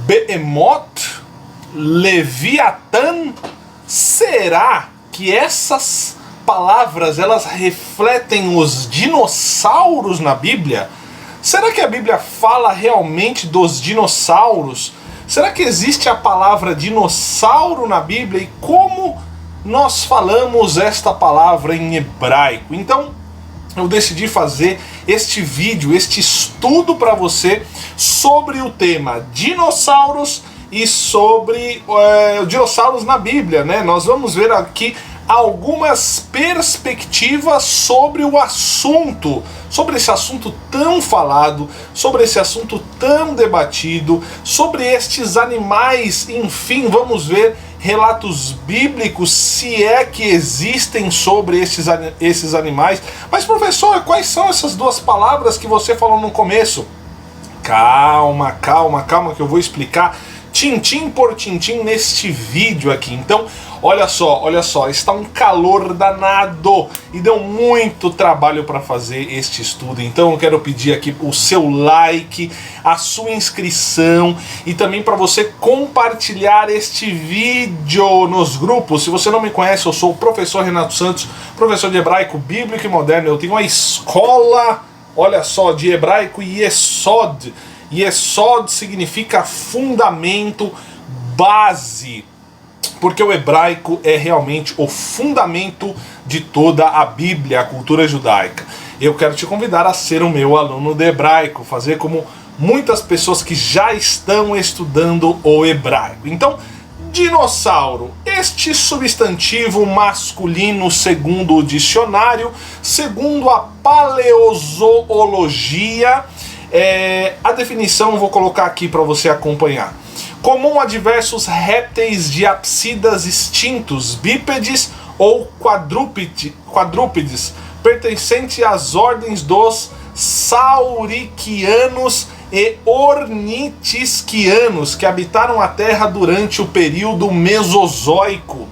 Behemoth, Leviatã. Será que essas palavras elas refletem os dinossauros na Bíblia? Será que a Bíblia fala realmente dos dinossauros? Será que existe a palavra dinossauro na Bíblia? E como nós falamos esta palavra em hebraico? Então, eu decidi fazer este vídeo, este estudo para você sobre o tema dinossauros e sobre dinossauros na Bíblia, né? Nós vamos ver aqui algumas perspectivas sobre o assunto, sobre esse assunto tão falado, sobre esse assunto tão debatido, sobre estes animais, enfim, vamos ver relatos bíblicos, se é que existem sobre esses animais. Mas professor, quais são essas duas palavras que você falou no começo? Calma, calma, calma, que eu vou explicar tintim por tintim neste vídeo aqui. Então, olha só, está um calor danado e deu muito trabalho para fazer este estudo. Então eu quero pedir aqui o seu like, a sua inscrição e também para você compartilhar este vídeo nos grupos. Se você não me conhece, eu sou o professor Renato Santos, professor de hebraico bíblico e moderno. Eu tenho uma escola, olha só, de hebraico Yesod. Yesod significa fundamento, base, porque o hebraico é realmente o fundamento de toda a Bíblia, a cultura judaica. Eu quero te convidar a ser o meu aluno de hebraico, fazer como muitas pessoas que já estão estudando o hebraico. Então, dinossauro, este substantivo masculino, segundo o dicionário, segundo a paleozoologia, a definição eu vou colocar aqui para você acompanhar. Comum a diversos répteis de apsidas extintos, bípedes ou quadrúpedes, pertencente às ordens dos sauriquianos e ornitisquianos, que habitaram a Terra durante o período Mesozoico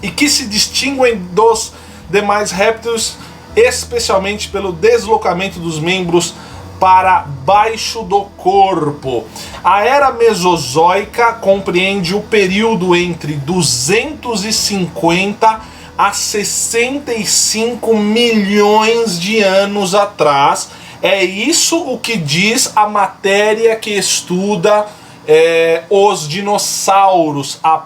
e que se distinguem dos demais répteis, especialmente pelo deslocamento dos membros para baixo do corpo. A era mesozoica compreende o período entre 250 a 65 milhões de anos atrás. É isso o que diz a matéria que estuda os dinossauros, a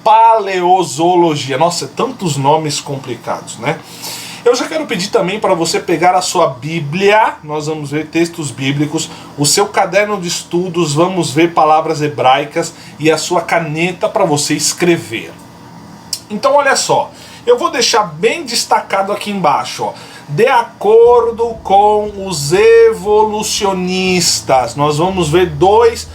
paleozoologia. Nossa, tantos nomes complicados, né? Eu já quero pedir também para você pegar a sua Bíblia, nós vamos ver textos bíblicos, o seu caderno de estudos, vamos ver palavras hebraicas e a sua caneta para você escrever. Então olha só, eu vou deixar bem destacado aqui embaixo, ó. De acordo com os evolucionistas, nós vamos ver dois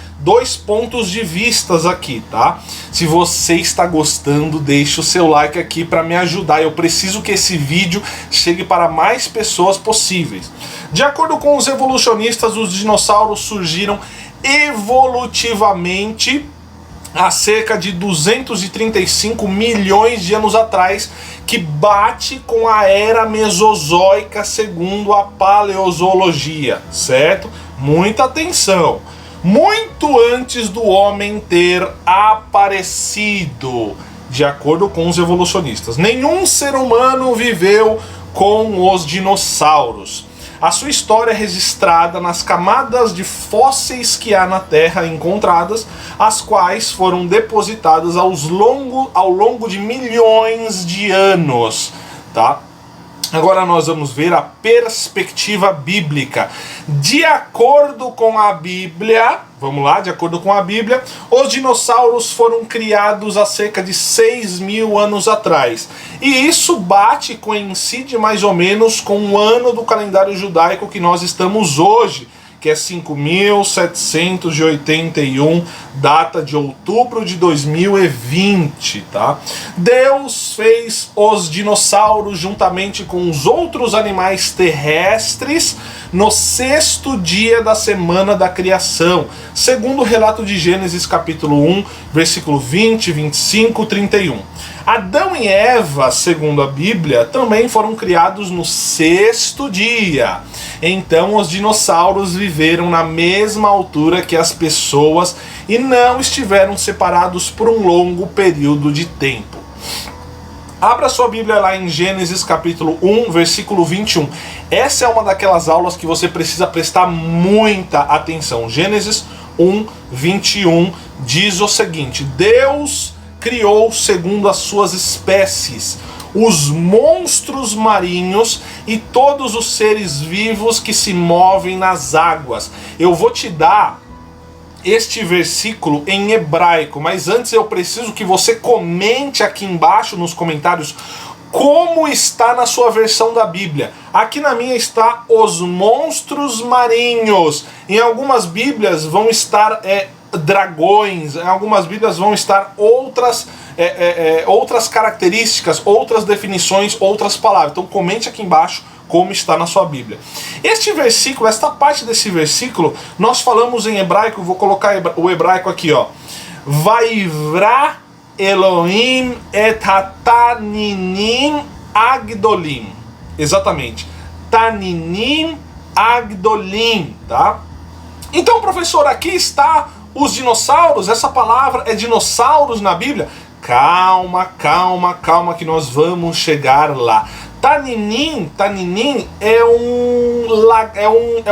pontos de vistas aqui, tá? Se você está gostando, deixa o seu like aqui para me ajudar. Eu preciso que esse vídeo chegue para mais pessoas possíveis. De acordo com os evolucionistas, os dinossauros surgiram evolutivamente há cerca de 235 milhões de anos atrás, que bate com a era mesozoica segundo a paleozoologia, certo? Muita atenção! Muito antes do homem ter aparecido, de acordo com os evolucionistas. Nenhum ser humano viveu com os dinossauros. A sua história é registrada nas camadas de fósseis que há na Terra encontradas, as quais foram depositadas ao longo de milhões de anos, tá? Agora nós vamos ver a perspectiva bíblica. De acordo com a Bíblia, vamos lá, de acordo com a Bíblia, os dinossauros foram criados há cerca de 6.000 anos atrás. E isso coincide mais ou menos com o ano do calendário judaico que nós estamos hoje, que é 5.781, data de outubro de 2020, tá? Deus fez os dinossauros juntamente com os outros animais terrestres no 6º dia da semana da criação, segundo o relato de Gênesis capítulo 1, versículo 20, 25, 31. Adão e Eva, segundo a Bíblia, também foram criados no sexto dia. Então os dinossauros viveram na mesma altura que as pessoas e não estiveram separados por um longo período de tempo. Abra sua Bíblia lá em Gênesis capítulo 1, versículo 21. Essa é uma daquelas aulas que você precisa prestar muita atenção. Gênesis 1, 21 diz o seguinte: Deus criou segundo as suas espécies os monstros marinhos e todos os seres vivos que se movem nas águas. Eu vou te dar este versículo em hebraico, mas antes eu preciso que você comente aqui embaixo nos comentários como está na sua versão da Bíblia. Aqui na minha está os monstros marinhos. Em algumas Bíblias vão estar dragões, em algumas Bíblias vão estar outras características, outras definições, outras palavras. Então comente aqui embaixo como está na sua Bíblia. Este versículo, esta parte desse versículo, nós falamos em hebraico, vou colocar o hebraico aqui, ó. Vaivra Elohim et hataninim agdolim. Exatamente. Taninim agdolim, tá? Então, professor, aqui está os dinossauros, essa palavra é dinossauros na Bíblia? Calma, calma, calma que nós vamos chegar lá. Taninim é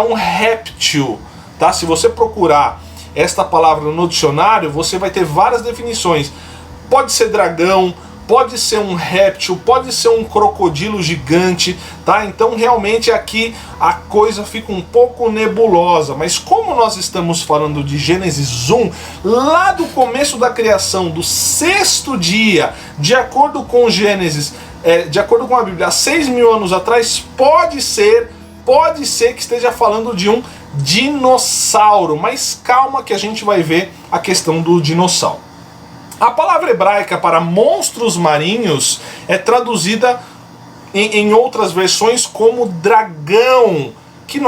um réptil, tá? Se você procurar esta palavra no dicionário, você vai ter várias definições. Pode ser dragão, pode ser um réptil, pode ser um crocodilo gigante, tá? Então realmente aqui a coisa fica um pouco nebulosa, mas como nós estamos falando de Gênesis 1, lá do começo da criação, do sexto dia, de acordo com Gênesis, de acordo com a Bíblia, há 6.000 anos atrás, pode ser que esteja falando de um dinossauro, mas calma que a gente vai ver a questão do dinossauro. A palavra hebraica para monstros marinhos é traduzida em outras versões como dragão, que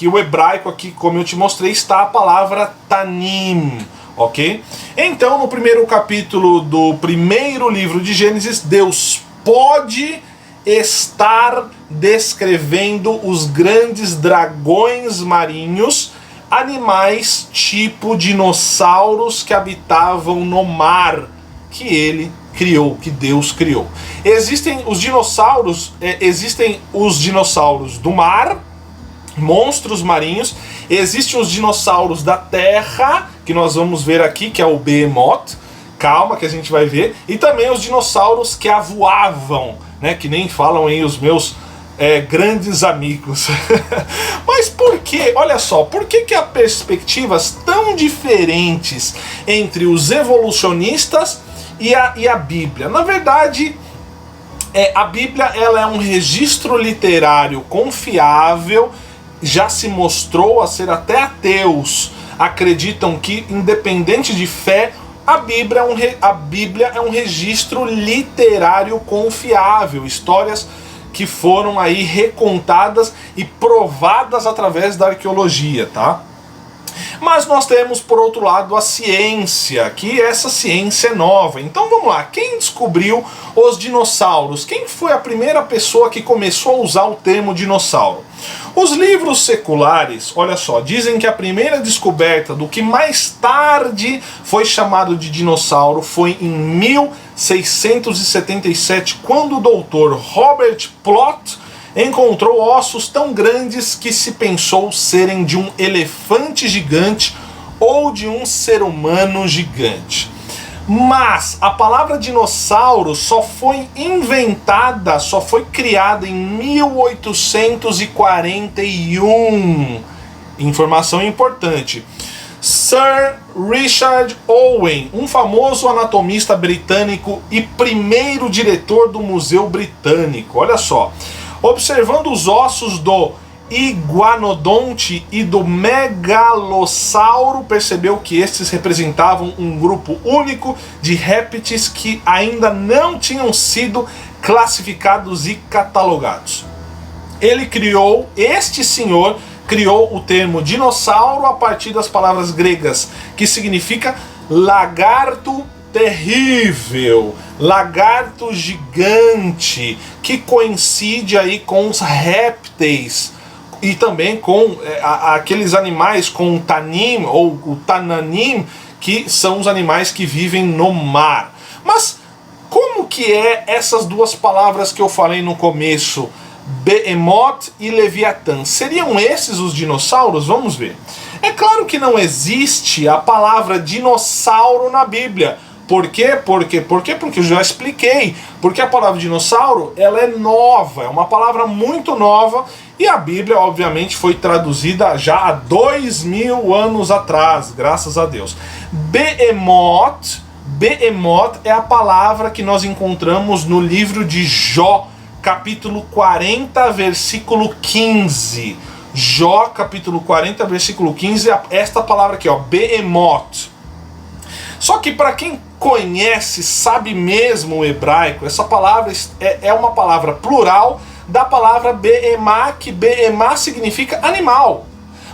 o hebraico aqui, como eu te mostrei, está a palavra tanim, ok? Então, no primeiro capítulo do primeiro livro de Gênesis, Deus pode estar descrevendo os grandes dragões marinhos, animais tipo dinossauros que habitavam no mar, que ele criou, que Deus criou. Existem os dinossauros do mar, monstros marinhos, existem os dinossauros da terra, que nós vamos ver aqui, que é o Behemoth, calma que a gente vai ver, e também os dinossauros que voavam, né, que nem falam aí os meus grandes amigos. Mas por que, olha só, por que há perspectivas tão diferentes entre os evolucionistas e a Bíblia? Na verdade, a Bíblia ela é um registro literário confiável, já se mostrou a ser até ateus acreditam que, independente de fé, a Bíblia é um registro literário confiável, histórias que foram aí recontadas e provadas através da arqueologia, tá? Mas nós temos, por outro lado, a ciência, que essa ciência é nova. Então vamos lá, quem descobriu os dinossauros? Quem foi a primeira pessoa que começou a usar o termo dinossauro? Os livros seculares, olha só, dizem que a primeira descoberta do que mais tarde foi chamado de dinossauro foi em 1677, quando o doutor Robert Plot encontrou ossos tão grandes que se pensou serem de um elefante gigante ou de um ser humano gigante. Mas a palavra dinossauro só foi inventada, só foi criada em 1841. Informação importante. Sir Richard Owen, um famoso anatomista britânico e primeiro diretor do Museu Britânico, olha só, observando os ossos do iguanodonte e do megalossauro, percebeu que estes representavam um grupo único de répteis que ainda não tinham sido classificados e catalogados. Este senhor criou o termo dinossauro a partir das palavras gregas, que significa lagarto terrível, lagarto gigante, que coincide aí com os répteis e também com aqueles animais com o tanim ou o tananim, que são os animais que vivem no mar. Mas como que é essas duas palavras que eu falei no começo, Behemoth e Leviatã? Seriam esses os dinossauros? Vamos ver. É claro que não existe a palavra dinossauro na Bíblia. Por quê? Porque eu já expliquei. Porque a palavra dinossauro, ela é nova, é uma palavra muito nova, e a Bíblia, obviamente, foi traduzida já há 2000 anos atrás, graças a Deus. Behemoth é a palavra que nós encontramos no livro de Jó, capítulo 40, versículo 15. Jó, capítulo 40, versículo 15, esta palavra aqui, ó, Behemoth. Só que para quem conhece, sabe mesmo o hebraico, essa palavra é uma palavra plural da palavra Behemá, que Behemá significa animal.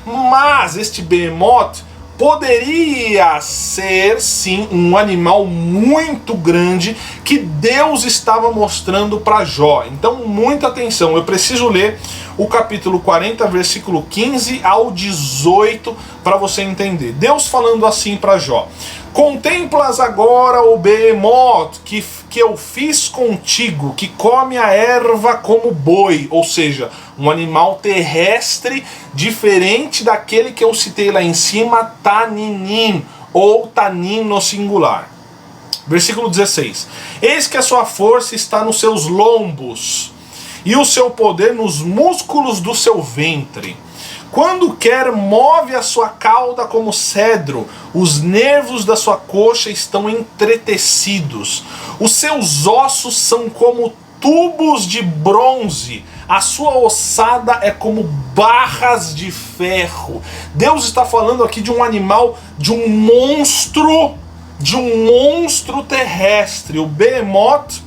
Mas este Behemoth poderia ser, sim, um animal muito grande que Deus estava mostrando para Jó. Então, muita atenção, eu preciso ler o capítulo 40, versículo 15 ao 18, para você entender. Deus falando assim para Jó: contemplas agora o Behemoth que eu fiz contigo, que come a erva como boi, ou seja, um animal terrestre diferente daquele que eu citei lá em cima, Taninim, ou Tanim no singular. Versículo 16: eis que a sua força está nos seus lombos, e o seu poder nos músculos do seu ventre. Quando quer, move a sua cauda como cedro, os nervos da sua coxa estão entretecidos, os seus ossos são como tubos de bronze, a sua ossada é como barras de ferro. Deus está falando aqui de um animal, de um monstro terrestre. O Behemoth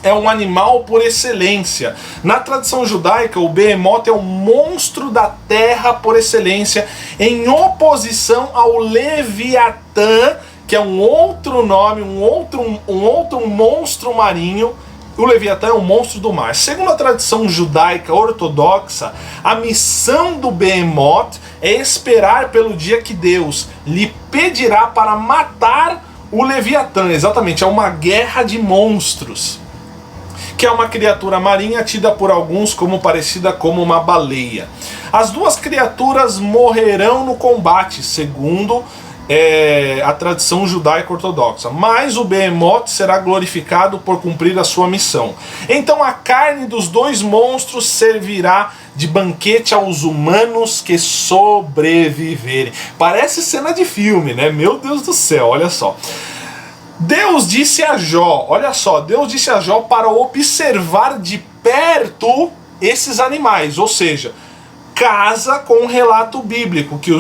é um animal por excelência. Na tradição judaica, o Behemoth é o monstro da terra por excelência, em oposição ao Leviatã, que é um outro nome, um outro monstro marinho. O Leviatã é um monstro do mar. Segundo a tradição judaica ortodoxa, a missão do Behemoth é esperar pelo dia que Deus lhe pedirá para matar o Leviatã. Exatamente, é uma guerra de monstros, que é uma criatura marinha tida por alguns como parecida como uma baleia. As duas criaturas morrerão no combate, segundo a tradição judaica ortodoxa, mas o Behemoth será glorificado por cumprir a sua missão. Então a carne dos dois monstros servirá de banquete aos humanos que sobreviverem. Parece cena de filme, né? Meu Deus do céu, olha só. Deus disse a Jó, olha só, Deus disse a Jó para observar de perto esses animais, ou seja, casa com o relato bíblico que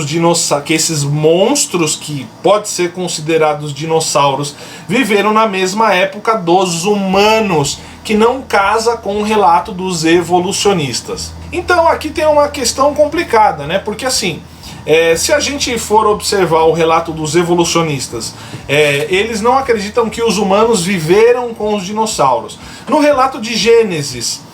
esses monstros, que pode ser considerados dinossauros, viveram na mesma época dos humanos, que não casa com o relato dos evolucionistas. Então aqui tem uma questão complicada, né? Porque assim, se a gente for observar o relato dos evolucionistas, eles não acreditam que os humanos viveram com os dinossauros. No relato de Gênesis,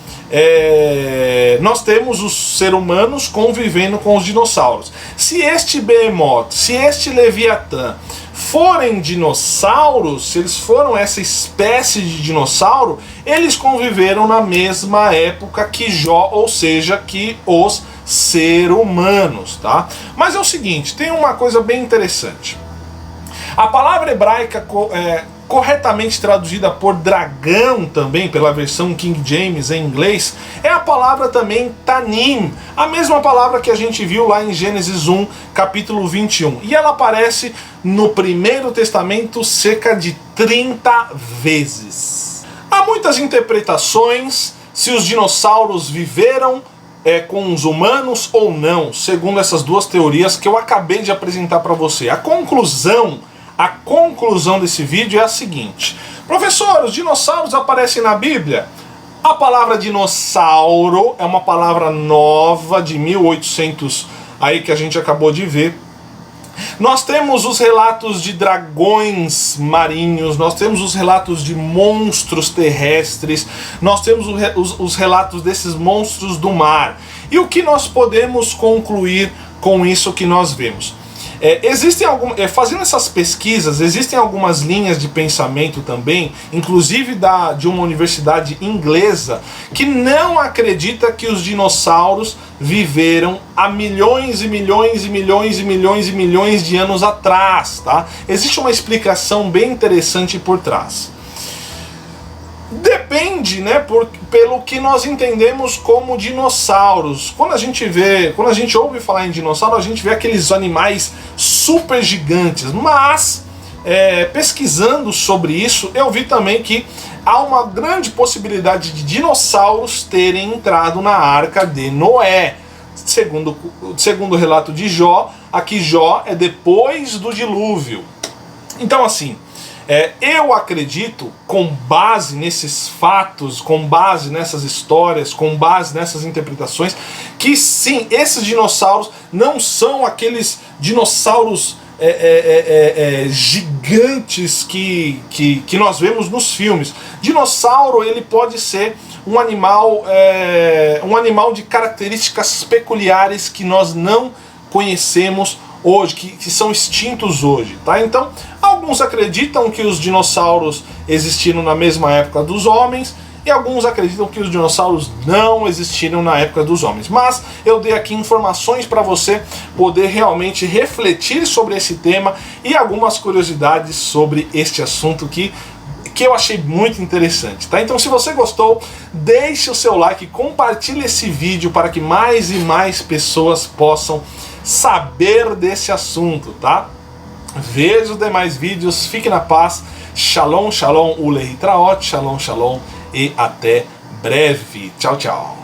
nós temos os seres humanos convivendo com os dinossauros. Se este Behemoth, se este Leviatã forem dinossauros, se eles foram essa espécie de dinossauro, eles conviveram na mesma época que Jó, ou seja, que os seres humanos, tá? Mas é o seguinte, tem uma coisa bem interessante. A palavra hebraica corretamente traduzida por dragão também, pela versão King James em inglês, é a palavra também Tanim, a mesma palavra que a gente viu lá em Gênesis 1, capítulo 21. E ela aparece no Primeiro Testamento cerca de 30 vezes. Há muitas interpretações se os dinossauros viveram com os humanos ou não, segundo essas duas teorias que eu acabei de apresentar para você. A conclusão desse vídeo é a seguinte: professor, os dinossauros aparecem na Bíblia? A palavra dinossauro é uma palavra nova de 1800 aí que a gente acabou de ver. Nós temos os relatos de dragões marinhos, nós temos os relatos de monstros terrestres, nós temos os relatos desses monstros do mar. E o que nós podemos concluir com isso que nós vemos? Fazendo essas pesquisas, existem algumas linhas de pensamento também, inclusive de uma universidade inglesa, que não acredita que os dinossauros viveram há milhões e milhões e milhões e milhões e milhões de anos atrás, tá? Existe uma explicação bem interessante por trás. Depende, né, pelo que nós entendemos como dinossauros. Quando a gente ouve falar em dinossauro, a gente vê aqueles animais super gigantes. Mas, pesquisando sobre isso, eu vi também que há uma grande possibilidade de dinossauros terem entrado na Arca de Noé. Segundo o relato de Jó, aqui Jó é depois do dilúvio. Então, assim, eu acredito, com base nesses fatos, com base nessas histórias, com base nessas interpretações, que sim, esses dinossauros não são aqueles dinossauros gigantes que nós vemos nos filmes. Dinossauro, ele pode ser um animal de características peculiares que nós não conhecemos hoje, que são extintos hoje, tá? Então, alguns acreditam que os dinossauros existiram na mesma época dos homens, e alguns acreditam que os dinossauros não existiram na época dos homens. Mas eu dei aqui informações para você poder realmente refletir sobre esse tema e algumas curiosidades sobre este assunto que eu achei muito interessante, tá? Então, se você gostou, deixe o seu like, compartilhe esse vídeo para que mais e mais pessoas possam saber desse assunto, tá? Veja os demais vídeos, fique na paz, shalom, shalom, ulei traot, shalom, shalom, e até breve. Tchau, tchau.